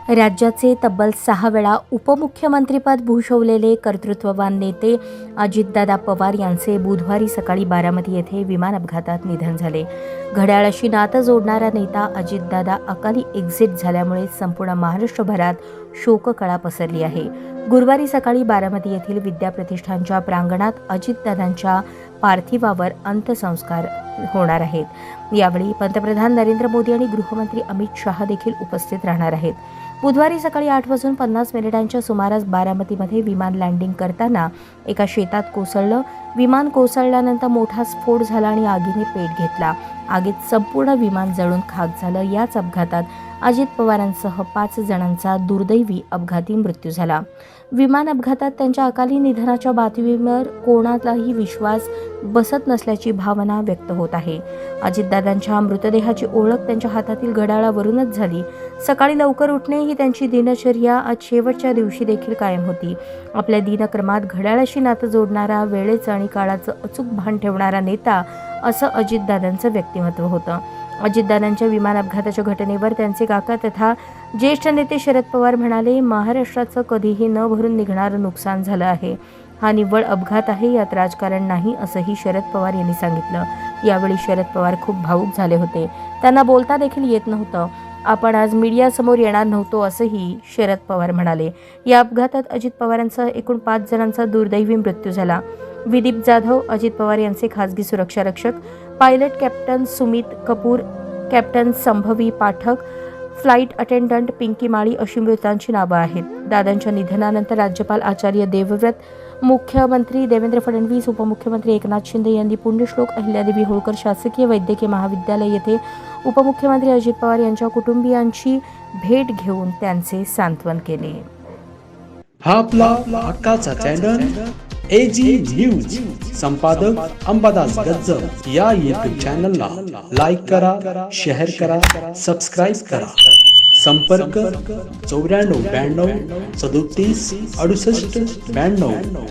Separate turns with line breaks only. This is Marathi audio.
राज्याचे तब्बल 6 वेळा उपमुख्यमंत्रीपद भूषवलेले कर्तृत्ववान नेते अजितदादा पवार यांचे बुधवारी सकाळी बारामती येथे विमान अपघातात निधन झाले. घड्याळाशी नातं जोडणारा नेता अजितदादा अकाली एक्झिट झाल्यामुळे संपूर्ण महाराष्ट्रभरात शोककळा पसरली आहे. गुरुवारी सकाळी बारामती येथील विद्याप्रतिष्ठानच्या प्रांगणात अजितदादांच्या पार्थिवावर अंत्यसंस्कार होणार आहेत. यावेळी पंतप्रधान नरेंद्र मोदी आणि गृहमंत्री अमित शहा देखील उपस्थित राहणार आहेत. बुधवारी सकाळी 8:50 सुमारास बारामतीमध्ये विमान लँडिंग करताना एका शेतात कोसळलं. विमान कोसळल्यानंतर मोठा स्फोट झाला आणि आगीने पेट घेतला. आगीत संपूर्ण विमान जळून खाक झालं. याच अपघातात अजित पवारांसह 5 जणांचा दुर्दैवी अपघाती मृत्यू झाला. विमान अपघातात त्यांच्या अकाली निधनाच्या बातमीवर कोणालाही विश्वास बसत नसल्याची भावना व्यक्त होत आहे. अजितदादांच्या मृतदेहाची ओळख त्यांच्या हातातील घड्याळावरूनच झाली. सकाळी लवकर उठणे ही त्यांची दिनचर्या आज शेवटच्या दिवशी देखील कायम होती. आपल्या दिनक्रमात घड्याळाशी नातं जोडणारा, वेळेचं आणि काळाचं अचूक भान ठेवणारा नेता असं अजितदादांचं व्यक्तिमत्व होतं. अजितदादांच्या विमान अपघाताच्या घटनेवर त्यांचे काका तथा ज्येष्ठ नेते शरद पवार म्हणाले, महाराष्ट्राचं कधीही न भरून निघणारं नुकसान झालं आहे. हा निव्वळ अपघात आहे, यात राजकारण नाही, असंही शरद पवार यांनी सांगितलं. यावेळी शरद पवार खूप भावूक झाले होते. त्यांना बोलता देखील येत नव्हतं. आपण आज मीडियासमोर येणार नव्हतो, असंही शरद पवार म्हणाले. या अपघातात अजित पवारांसह एकूण 5 जणांचा दुर्दैवी मृत्यू झाला. विदीप जाधव, अजित पवार यांचे खासगी सुरक्षा रक्षक, pilot captain Sumit Kapoor, captain Sambhavi Pathak, flight attendant Pinky Mali अशी मृतांची नावं आहेत. दादांच्या निधनानंतर राज्यपाल आचार्य देवव्रत, मुख्यमंत्री देवेंद्र फडणवीस, उपमुख्यमंत्री एकनाथ शिंदे यांनी पुण्यश्लोक अहिल्यादेवी होळकर शासकीय वैद्यकीय महाविद्यालय येथे उपमुख्यमंत्री अजित पवार यांच्या कुटुंबियांची भेट घेऊन त्यांचे सांत्वन केले.
हा आपला हक्काचा चॅनल AG न्यूज. संपादक अंबादास गज्जर. या YouTube चॅनलला लाईक करा, शेअर करा, सबस्क्राईब करा. संपर्क 94 92 37 68 92.